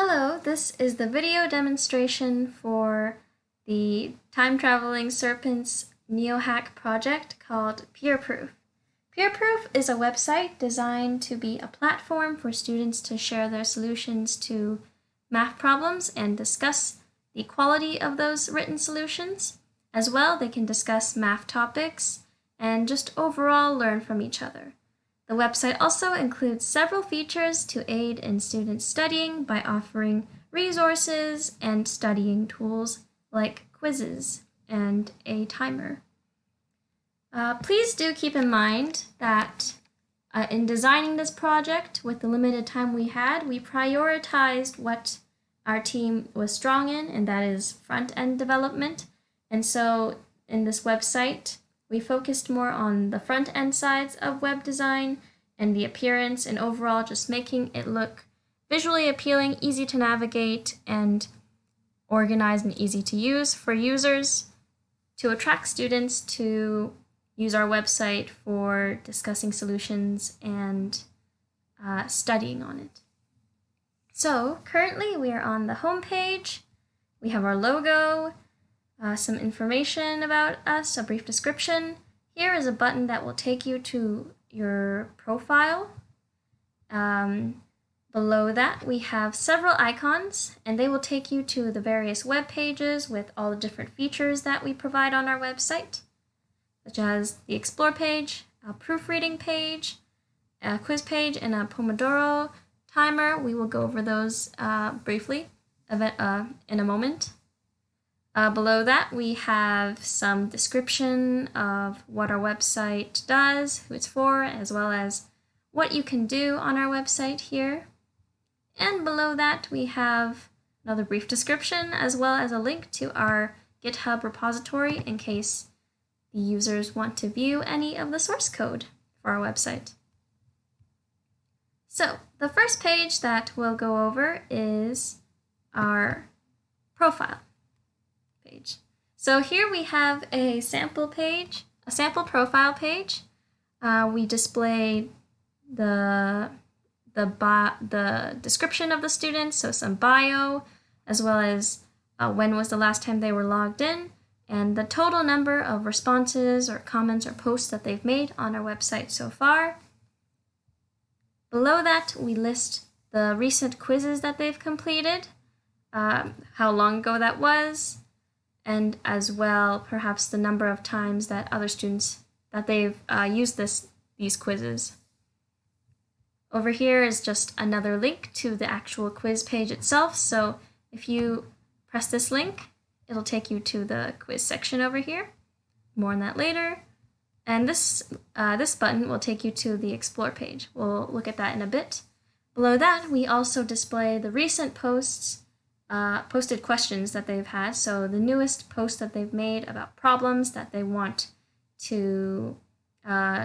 Hello, this is the video demonstration for the time-traveling serpents NeoHack project called PeerProof. PeerProof is a website designed to be a platform for students to share their solutions to math problems and discuss the quality of those written solutions. As well, they can discuss math topics and just overall learn from each other. The website also includes several features to aid in students studying by offering resources and studying tools like quizzes and a timer. Please do keep in mind that in designing this project with the limited time we had, we prioritized what our team was strong in, and that is front-end development. And so in this website, we focused more on the front-end sides of web design and the appearance and overall just making it look visually appealing, easy to navigate, and organized and easy to use for users to attract students to use our website for discussing solutions and studying on it. So currently we are on the home page. We have our logo, some information about us, a brief description. Here is a button that will take you to your profile. Below that, we have several icons, and they will take you to the various web pages with all the different features that we provide on our website, such as the Explore page, a proofreading page, a quiz page, and a Pomodoro timer. We will go over those briefly in a moment. Below that, we have some description of what our website does, who it's for, as well as what you can do on our website here. And below that, we have another brief description, as well as a link to our GitHub repository in case the users want to view any of the source code for our website. So the first page that we'll go over is our profile page. So here we have a sample page, a sample profile page. We display the description of the students, so some bio, as well as when was the last time they were logged in, and the total number of responses or comments or posts that they've made on our website so far. Below that, we list the recent quizzes that they've completed, how long ago that was, and as well perhaps the number of times that other students that they've used these quizzes. Over here is just another link to the actual quiz page itself, so if you press this link, it'll take you to the quiz section over here. More on that later. And this button will take you to the Explore page. We'll look at that in a bit. Below that, we also display the recent posts, posted questions that they've had. So the newest post that they've made about problems that they want to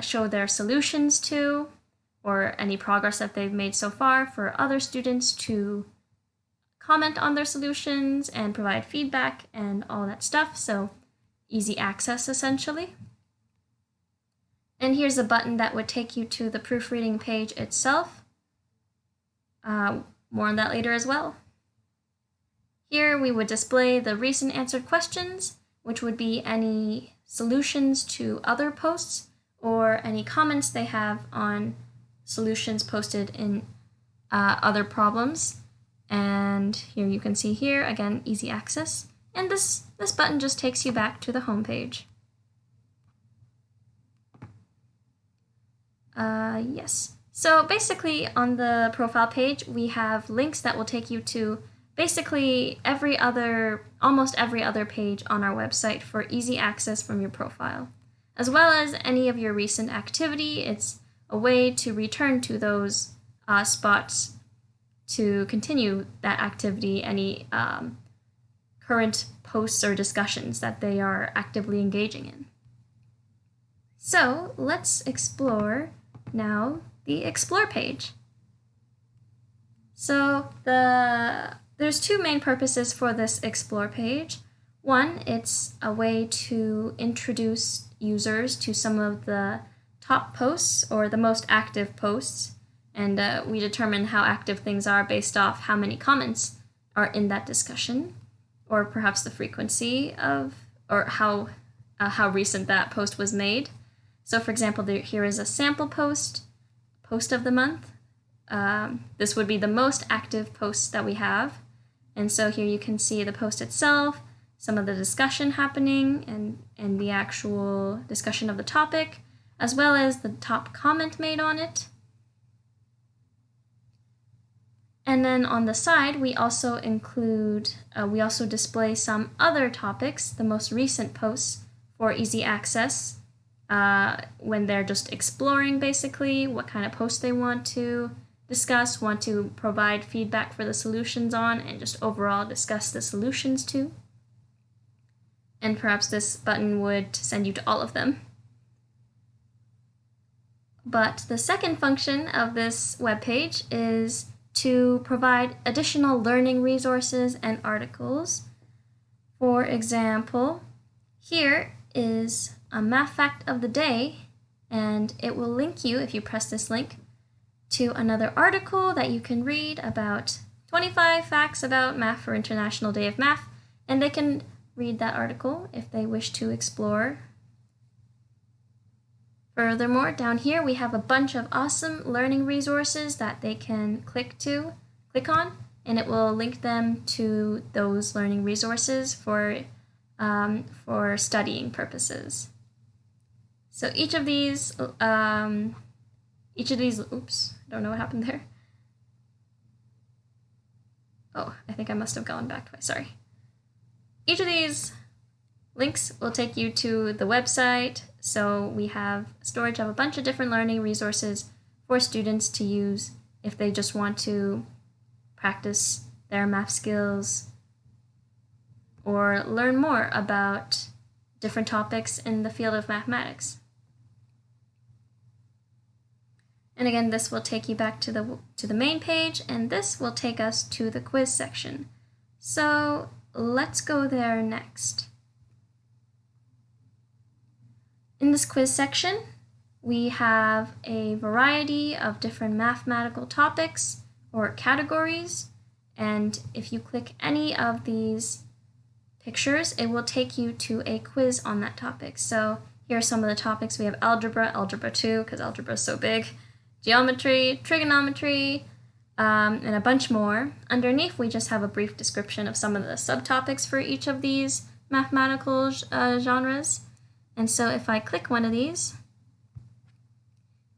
show their solutions to, or any progress that they've made so far for other students to comment on their solutions and provide feedback and all that stuff. So easy access essentially. And here's a button that would take you to the proofreading page itself. More on that later as well. Here we would display the recent answered questions, which would be any solutions to other posts or any comments they have on solutions posted in other problems. And here you can see here, again, easy access. And this button just takes you back to the home page. Yes. So basically on the profile page, we have links that will take you to basically almost every other page on our website for easy access from your profile, as well as any of your recent activity. It's a way to return to those spots to continue that activity, any current posts or discussions that they are actively engaging in. So let's explore now the Explore page. So there's two main purposes for this Explore page. One, it's a way to introduce users to some of the top posts or the most active posts And we determine how active things are based off how many comments are in that discussion, or perhaps the frequency of, or how recent that post was made. So for example, here is a sample post of the month. This would be the most active posts that we have. And so here you can see the post itself, some of the discussion happening, and the actual discussion of the topic, as well as the top comment made on it. And then on the side, we also display some other topics, the most recent posts for easy access, when they're just exploring basically what kind of posts they want to discuss, want to provide feedback for the solutions on, and just overall discuss the solutions to. And perhaps this button would send you to all of them. But the second function of this webpage is to provide additional learning resources and articles. For example, here is a math fact of the day, and it will link you, if you press this link, to another article that you can read about 25 facts about math for International Day of Math, and they can read that article if they wish to explore. Furthermore, down here we have a bunch of awesome learning resources that they can click on, and it will link them to those learning resources for studying purposes. So each of these, oops, I don't know what happened there. Oh, I think I must have gone back twice, sorry. Each of these links will take you to the website, so we have storage of a bunch of different learning resources for students to use if they just want to practice their math skills or learn more about different topics in the field of mathematics. And again, this will take you back to the main page, and this will take us to the quiz section. So let's go there next. In this quiz section, we have a variety of different mathematical topics or categories, and if you click any of these pictures, it will take you to a quiz on that topic. So here are some of the topics. We have algebra, algebra 2, because algebra is so big, geometry, trigonometry, and a bunch more. Underneath, we just have a brief description of some of the subtopics for each of these mathematical genres. And so if I click one of these,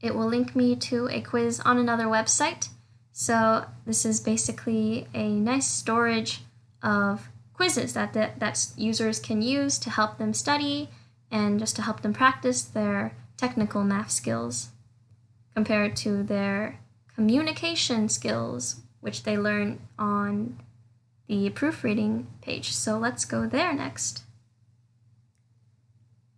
it will link me to a quiz on another website. So this is basically a nice storage of quizzes that users can use to help them study and just to help them practice their technical math skills compared to their communication skills, which they learn on the proofreading page. So let's go there next.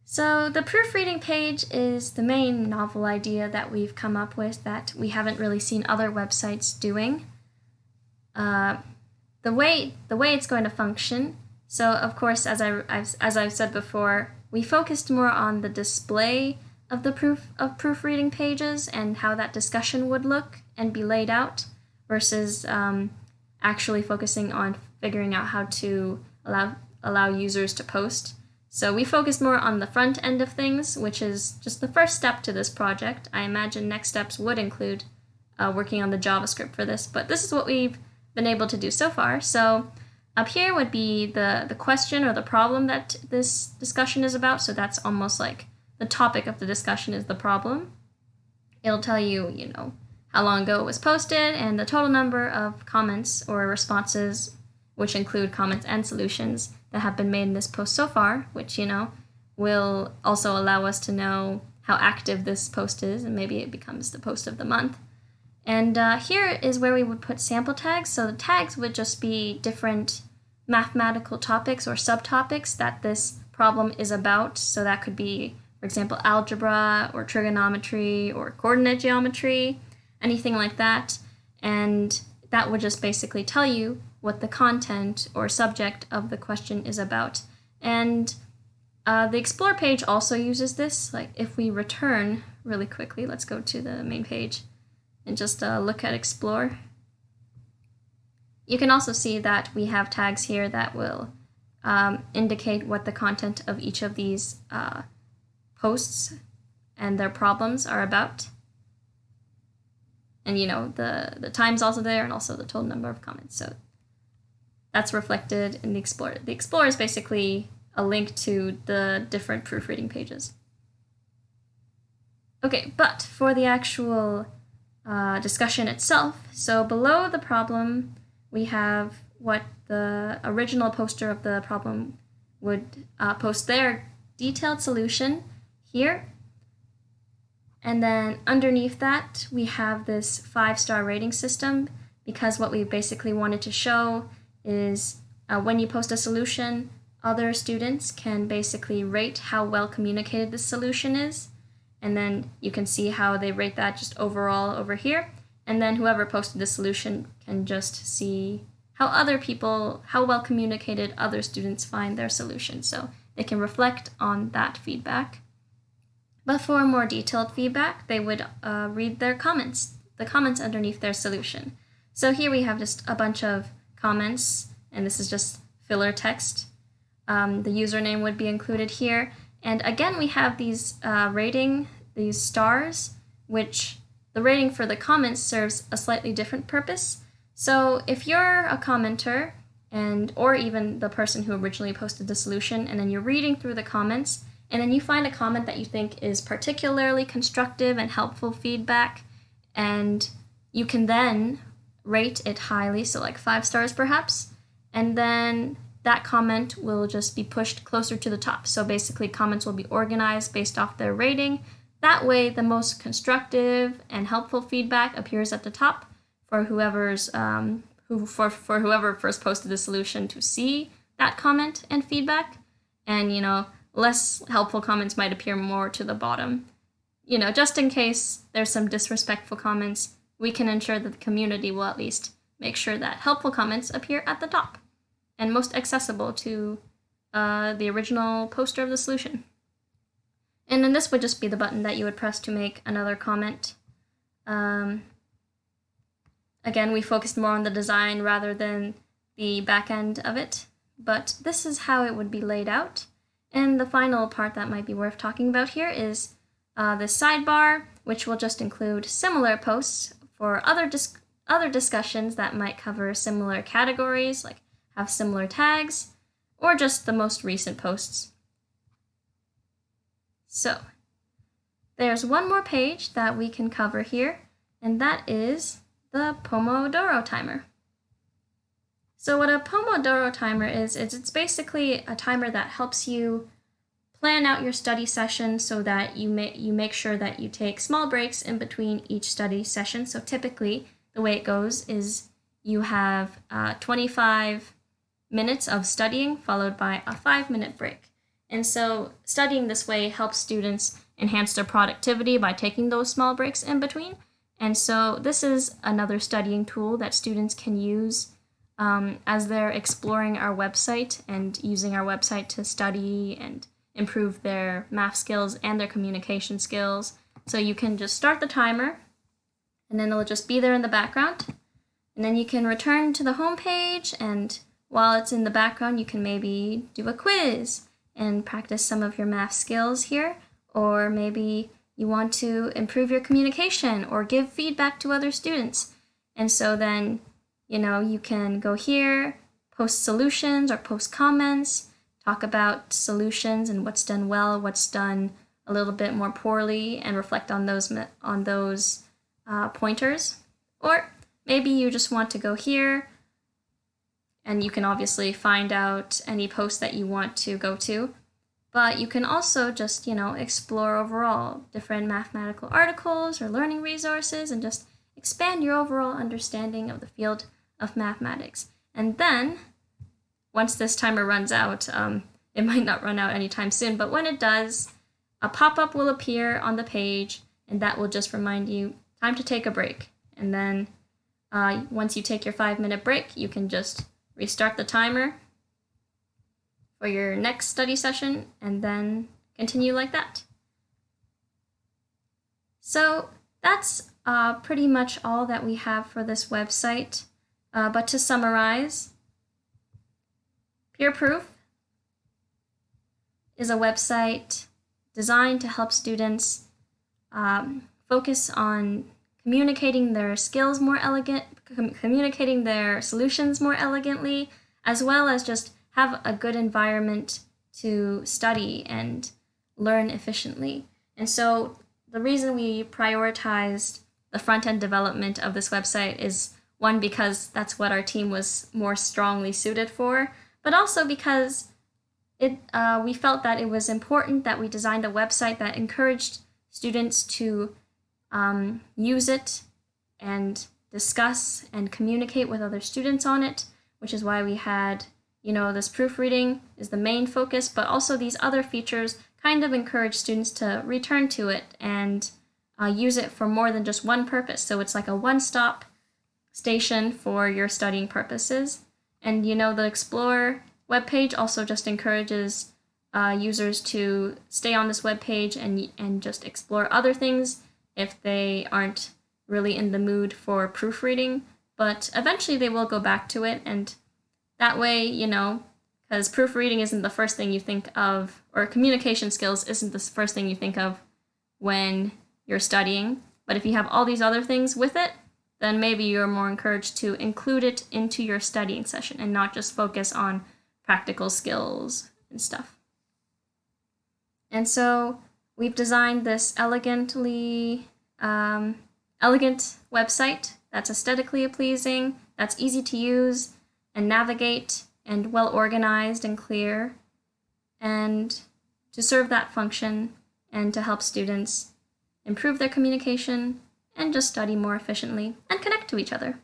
So the proofreading page is the main novel idea that we've come up with that we haven't really seen other websites doing. The way it's going to function, so of course, as I've said before, we focused more on the display of the proofreading pages and how that discussion would look and be laid out versus actually focusing on figuring out how to allow users to post. So we focused more on the front end of things, which is just the first step to this project. I imagine next steps would include working on the JavaScript for this, but this is what we've been able to do so far. So up here would be the question or the problem that this discussion is about. So that's almost like the topic of the discussion is the problem. It'll tell you, how long ago it was posted and the total number of comments or responses, which include comments and solutions that have been made in this post so far, which, will also allow us to know how active this post is, and maybe it becomes the post of the month. And here is where we would put sample tags. So the tags would just be different mathematical topics or subtopics that this problem is about. So that could be, for example, algebra or trigonometry or coordinate geometry, anything like that. And that would just basically tell you what the content or subject of the question is about. And the Explore page also uses this. Like if we return really quickly, let's go to the main page. and just look at Explore. You can also see that we have tags here that will indicate what the content of each of these posts and their problems are about. And the time's also there, and also the total number of comments. So that's reflected in the Explorer. The Explorer is basically a link to the different proofreading pages. Okay, but for the actual discussion itself, so below the problem, we have what the original poster of the problem would post their detailed solution here. And then underneath that, we have this 5-star rating system, because what we basically wanted to show is when you post a solution, other students can basically rate how well communicated the solution is. And then you can see how they rate that just overall over here. And then whoever posted the solution can just see how well communicated other students find their solution. So they can reflect on that feedback. But for more detailed feedback, they would read their comments, the comments underneath their solution. So here we have just a bunch of comments, and this is just filler text. The username would be included here. And again, we have these these stars, which the rating for the comments serves a slightly different purpose. So if you're a commenter, or even the person who originally posted the solution, and then you're reading through the comments, and then you find a comment that you think is particularly constructive and helpful feedback, and you can then rate it highly, so like 5 stars perhaps, and then that comment will just be pushed closer to the top. So basically comments will be organized based off their rating. That way the most constructive and helpful feedback appears at the top for whoever's for whoever first posted the solution to see that comment and feedback. And less helpful comments might appear more to the bottom. Just in case there's some disrespectful comments, we can ensure that the community will at least make sure that helpful comments appear at the top and most accessible to the original poster of the solution. And then this would just be the button that you would press to make another comment. Again, we focused more on the design rather than the back end of it, but this is how it would be laid out. And the final part that might be worth talking about here is this sidebar, which will just include similar posts for other discussions that might cover similar categories, like have similar tags, or just the most recent posts. So there's one more page that we can cover here, and that is the Pomodoro timer. So what a Pomodoro timer is it's basically a timer that helps you plan out your study session so that you make sure that you take small breaks in between each study session. So typically the way it goes is you have 25 minutes of studying followed by a 5-minute break. And so studying this way helps students enhance their productivity by taking those small breaks in between. And so this is another studying tool that students can use as they're exploring our website and using our website to study and improve their math skills and their communication skills. So you can just start the timer, and then it'll just be there in the background. And then you can return to the home page, and while it's in the background, you can maybe do a quiz and practice some of your math skills here. Or maybe you want to improve your communication or give feedback to other students. And so then, you can go here, post solutions or post comments, talk about solutions and what's done well, what's done a little bit more poorly, and reflect on those pointers. Or maybe you just want to go here, and you can obviously find out any post that you want to go to. But you can also just, explore overall different mathematical articles or learning resources and just expand your overall understanding of the field of mathematics. And then, once this timer runs out, it might not run out anytime soon, but when it does, a pop-up will appear on the page, and that will just remind you, time to take a break. And then once you take your 5-minute break, you can just restart the timer for your next study session, and then continue like that. So that's pretty much all that we have for this website. But to summarize, PeerProof is a website designed to help students focus on communicating their skills more communicating their solutions more elegantly, as well as just have a good environment to study and learn efficiently. And so the reason we prioritized the front-end development of this website is, one, because that's what our team was more strongly suited for, but also because we felt that it was important that we designed a website that encouraged students to use it and discuss and communicate with other students on it, which is why we had, this proofreading is the main focus, but also these other features kind of encourage students to return to it and use it for more than just one purpose. So it's like a one-stop station for your studying purposes. And the Explore webpage also just encourages users to stay on this webpage and just explore other things if they aren't really in the mood for proofreading. But eventually they will go back to it, and that way, because proofreading isn't the first thing you think of, or communication skills isn't the first thing you think of when you're studying. But if you have all these other things with it, then maybe you're more encouraged to include it into your studying session and not just focus on practical skills and stuff. And so we've designed this elegant website that's aesthetically pleasing, that's easy to use and navigate, and well organized and clear, and to serve that function and to help students improve their communication and just study more efficiently and connect to each other.